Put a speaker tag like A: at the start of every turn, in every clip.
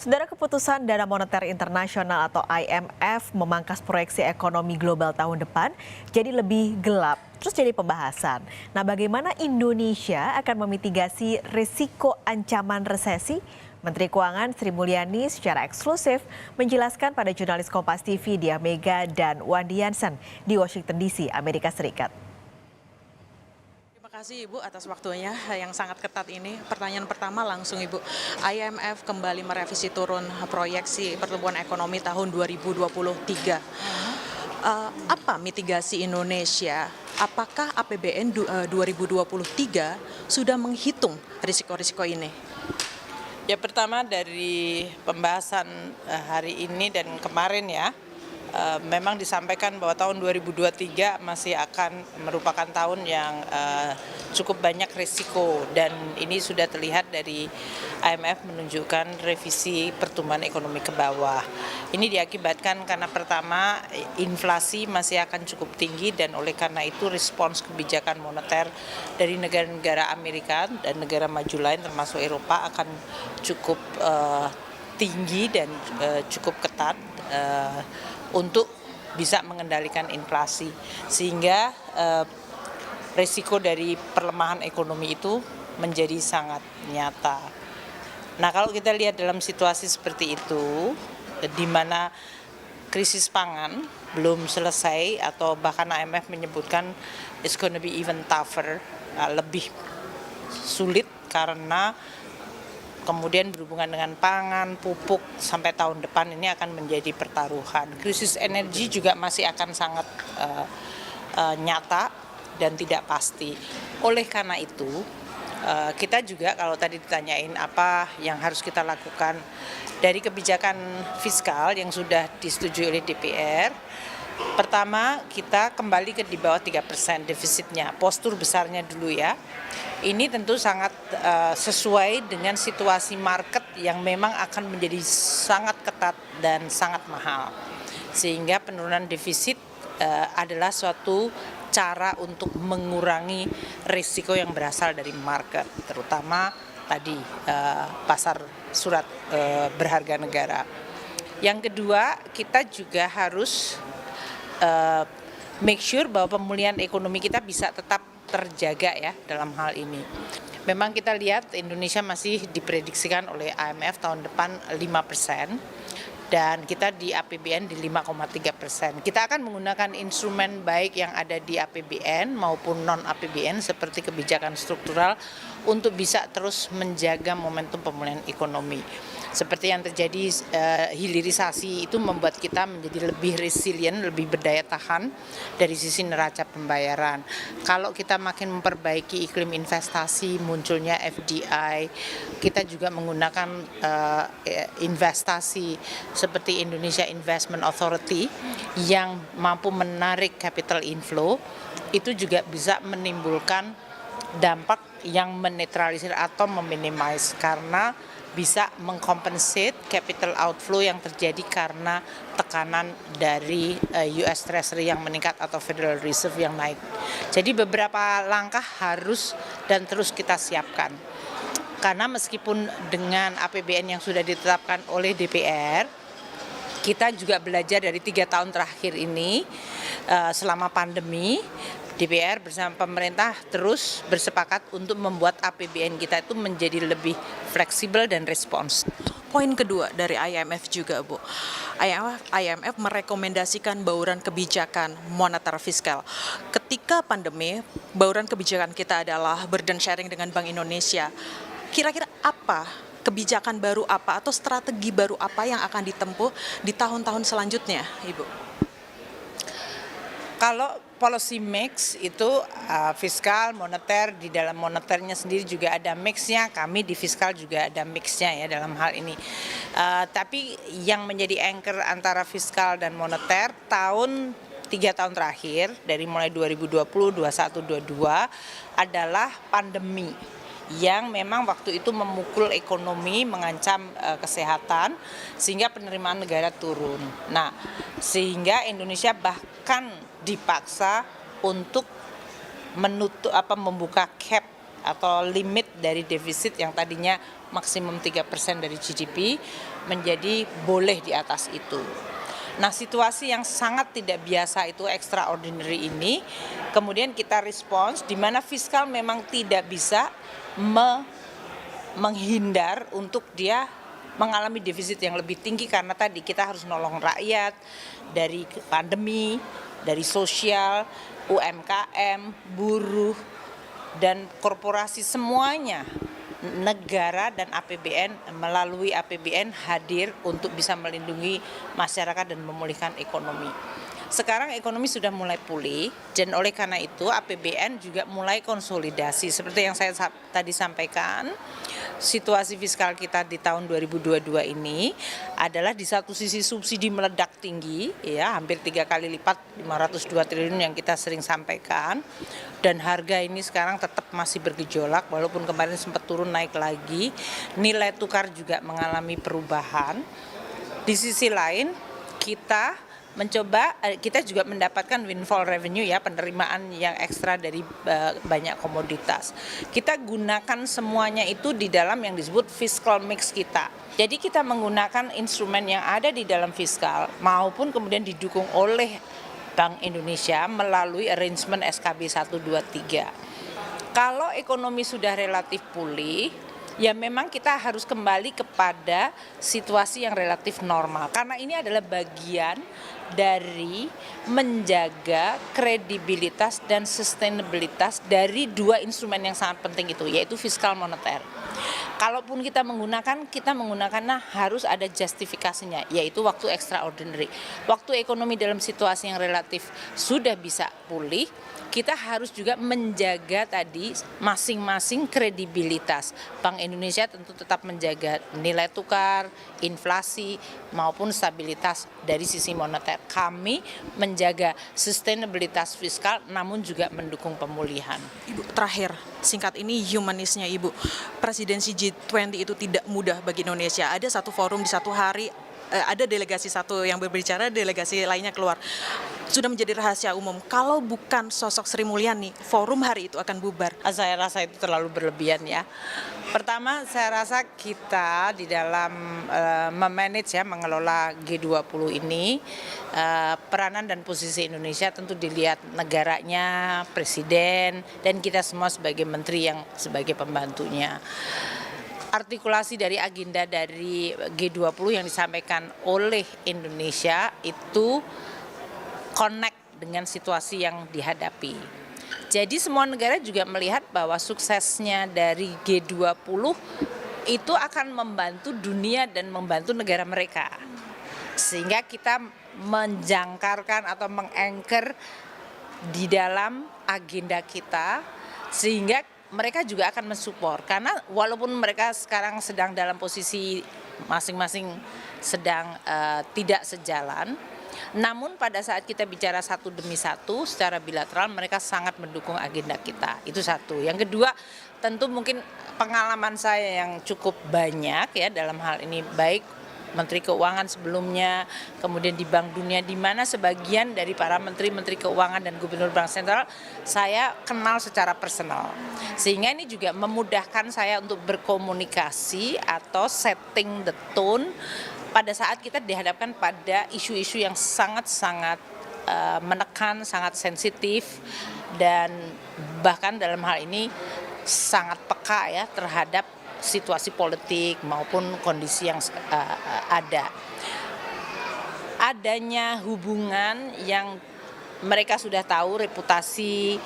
A: Saudara, keputusan Dana Moneter Internasional atau IMF memangkas proyeksi ekonomi global tahun depan jadi lebih gelap, terus jadi pembahasan. Nah, bagaimana Indonesia akan memitigasi risiko ancaman resesi? Menteri Keuangan Sri Mulyani secara eksklusif menjelaskan pada jurnalis Kompas TV Dia Mega dan Wandi Jansen di Washington DC, Amerika Serikat.
B: Terima kasih Ibu atas waktunya yang sangat ketat ini. Pertanyaan pertama langsung Ibu, IMF kembali merevisi turun proyeksi pertumbuhan ekonomi tahun 2023. Apa mitigasi Indonesia? Apakah APBN 2023 sudah menghitung risiko-risiko ini?
C: Ya, pertama dari pembahasan hari ini dan kemarin ya, memang disampaikan bahwa tahun 2023 masih akan merupakan tahun yang cukup banyak risiko, dan ini sudah terlihat dari IMF menunjukkan revisi pertumbuhan ekonomi ke bawah. Ini diakibatkan karena pertama inflasi masih akan cukup tinggi, dan oleh karena itu respons kebijakan moneter dari negara-negara Amerika dan negara maju lain termasuk Eropa akan cukup tinggi dan cukup ketat untuk bisa mengendalikan inflasi, sehingga risiko dari perlemahan ekonomi itu menjadi sangat nyata. Nah, kalau kita lihat dalam situasi seperti itu, di mana krisis pangan belum selesai atau bahkan IMF menyebutkan it's gonna be even tougher, lebih sulit karena kemudian berhubungan dengan pangan, pupuk sampai tahun depan ini akan menjadi pertaruhan. Krisis energi juga masih akan sangat nyata dan tidak pasti. Oleh karena itu, kita juga kalau tadi ditanyain apa yang harus kita lakukan dari kebijakan fiskal yang sudah disetujui oleh DPR, pertama kita kembali ke di bawah 3% defisitnya, postur besarnya dulu ya. Ini tentu sangat sesuai dengan situasi market yang memang akan menjadi sangat ketat dan sangat mahal. Sehingga penurunan defisit adalah suatu cara untuk mengurangi risiko yang berasal dari market, terutama tadi pasar surat berharga negara. Yang kedua, kita juga harus make sure bahwa pemulihan ekonomi kita bisa tetap terjaga ya dalam hal ini. Memang kita lihat Indonesia masih diprediksikan oleh IMF tahun depan 5%. Dan kita di APBN di 5,3%. Kita akan menggunakan instrumen baik yang ada di APBN maupun non-APBN seperti kebijakan struktural untuk bisa terus menjaga momentum pemulihan ekonomi. Seperti yang terjadi, hilirisasi itu membuat kita menjadi lebih resilient, lebih berdaya tahan dari sisi neraca pembayaran. Kalau kita makin memperbaiki iklim investasi, munculnya FDI, kita juga menggunakan investasi seperti Indonesia Investment Authority yang mampu menarik capital inflow, itu juga bisa menimbulkan dampak yang menetralisir atau meminimais karena bisa mengkompensate capital outflow yang terjadi karena tekanan dari US Treasury yang meningkat atau Federal Reserve yang naik. Jadi beberapa langkah harus dan terus kita siapkan. Karena meskipun dengan APBN yang sudah ditetapkan oleh DPR, kita juga belajar dari 3 tahun terakhir ini selama pandemi, DPR bersama pemerintah terus bersepakat untuk membuat APBN kita itu menjadi lebih fleksibel dan respons.
B: Poin kedua dari IMF juga Bu, IMF merekomendasikan bauran kebijakan moneter fiskal. Ketika pandemi, bauran kebijakan kita adalah burden sharing dengan Bank Indonesia. Kira-kira apa kebijakan baru apa atau strategi baru apa yang akan ditempuh di tahun-tahun selanjutnya, Ibu?
C: Kalau policy mix itu fiskal, moneter, di dalam moneternya sendiri juga ada mixnya, kami di fiskal juga ada mixnya ya dalam hal ini. Tapi yang menjadi anchor antara fiskal dan moneter 3 tahun terakhir, dari mulai 2020, 21, 22 adalah pandemi yang memang waktu itu memukul ekonomi, mengancam kesehatan, sehingga penerimaan negara turun. Nah, sehingga Indonesia bahkan dipaksa untuk membuka cap atau limit dari defisit yang tadinya maksimum 3% dari GDP menjadi boleh di atas itu. Nah, situasi yang sangat tidak biasa itu extraordinary ini, kemudian kita respons di mana fiskal memang tidak bisa menghindar untuk dia mengalami defisit yang lebih tinggi karena tadi kita harus nolong rakyat dari pandemi, dari sosial, UMKM, buruh, dan korporasi semuanya. Negara dan APBN melalui APBN hadir untuk bisa melindungi masyarakat dan memulihkan ekonomi. Sekarang ekonomi sudah mulai pulih dan oleh karena itu APBN juga mulai konsolidasi. Seperti yang saya tadi sampaikan, situasi fiskal kita di tahun 2022 ini adalah di satu sisi subsidi meledak tinggi, ya hampir 3 kali lipat 502 triliun yang kita sering sampaikan, dan harga ini sekarang tetap masih bergejolak walaupun kemarin sempat turun naik lagi. Nilai tukar juga mengalami perubahan. Di sisi lain kita juga mendapatkan windfall revenue, ya, penerimaan yang ekstra dari banyak komoditas. Kita gunakan semuanya itu di dalam yang disebut fiscal mix kita. Jadi kita menggunakan instrumen yang ada di dalam fiskal maupun kemudian didukung oleh Bank Indonesia melalui arrangement SKB 123. Kalau ekonomi sudah relatif pulih, ya memang kita harus kembali kepada situasi yang relatif normal. Karena ini adalah bagian dari menjaga kredibilitas dan sustainabilitas dari dua instrumen yang sangat penting itu, yaitu fiskal moneter. Kalaupun kita menggunakannya harus ada justifikasinya, yaitu waktu extraordinary. Waktu ekonomi dalam situasi yang relatif sudah bisa pulih, kita harus juga menjaga tadi masing-masing kredibilitas. Bank Indonesia tentu tetap menjaga nilai tukar, inflasi, maupun stabilitas dari sisi moneter. Kami menjaga sustainabilitas fiskal namun juga mendukung pemulihan.
B: Ibu, terakhir, singkat ini humanisnya Ibu. Presidensi G20 itu tidak mudah bagi Indonesia. Ada satu forum di satu hari, ada delegasi satu yang berbicara, delegasi lainnya keluar. Sudah menjadi rahasia umum. Kalau bukan sosok Sri Mulyani, forum hari itu akan bubar.
C: Saya rasa itu terlalu berlebihan, ya. Pertama, saya rasa kita di dalam memanage, ya, mengelola G20 ini, peranan dan posisi Indonesia tentu dilihat negaranya, presiden, dan kita semua sebagai menteri yang sebagai pembantunya. Artikulasi dari agenda dari G20 yang disampaikan oleh Indonesia itu connect dengan situasi yang dihadapi. Jadi semua negara juga melihat bahwa suksesnya dari G20 itu akan membantu dunia dan membantu negara mereka. Sehingga kita menjangkarkan atau meng-anchor di dalam agenda kita, sehingga mereka juga akan mensupport. Karena walaupun mereka sekarang sedang dalam posisi masing-masing sedang tidak sejalan, namun pada saat kita bicara satu demi satu secara bilateral mereka sangat mendukung agenda kita. Itu satu. Yang kedua, tentu mungkin pengalaman saya yang cukup banyak, ya, dalam hal ini baik Menteri Keuangan sebelumnya, kemudian di Bank Dunia, di mana sebagian dari para menteri keuangan dan gubernur Bank Sentral saya kenal secara personal. Sehingga ini juga memudahkan saya untuk berkomunikasi atau setting the tone pada saat kita dihadapkan pada isu-isu yang sangat-sangat menekan, sangat sensitif, dan bahkan dalam hal ini sangat peka, ya, terhadap situasi politik maupun kondisi yang ada. Adanya hubungan yang mereka sudah tahu, reputasi,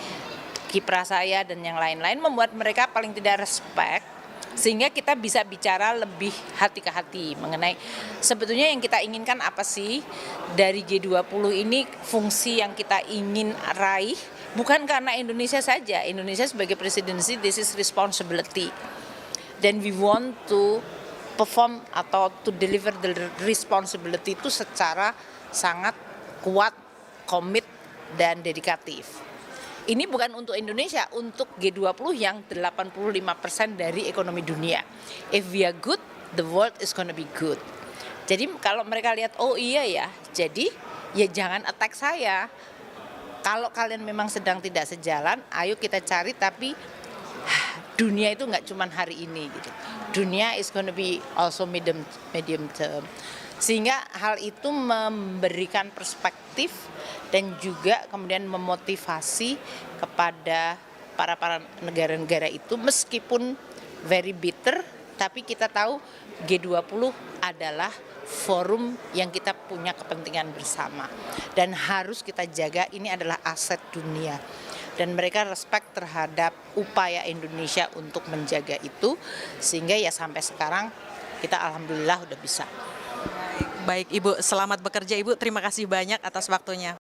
C: kiprah saya dan yang lain-lain membuat mereka paling tidak respect, sehingga kita bisa bicara lebih hati ke hati mengenai sebetulnya yang kita inginkan apa sih dari G20 ini, fungsi yang kita ingin raih, bukan karena Indonesia saja. Indonesia sebagai presidensi, this is responsibility. Dan we want to perform atau to deliver the responsibility itu secara sangat kuat, komit, dan dedikatif. Ini bukan untuk Indonesia, untuk G20 yang 85% dari ekonomi dunia. If we are good, the world is gonna be good. Jadi kalau mereka lihat, oh iya ya, jadi ya jangan attack saya. Kalau kalian memang sedang tidak sejalan, ayo kita cari, tapi dunia itu nggak cuma hari ini gitu. Dunia is gonna be also medium term. Sehingga hal itu memberikan perspektif dan juga kemudian memotivasi kepada para negara-negara itu, meskipun very bitter, tapi kita tahu G20 adalah forum yang kita punya kepentingan bersama dan harus kita jaga. Ini adalah aset dunia dan mereka respect terhadap upaya Indonesia untuk menjaga itu, sehingga ya sampai sekarang kita alhamdulillah udah bisa.
B: Baik Ibu, selamat bekerja Ibu. Terima kasih banyak atas waktunya.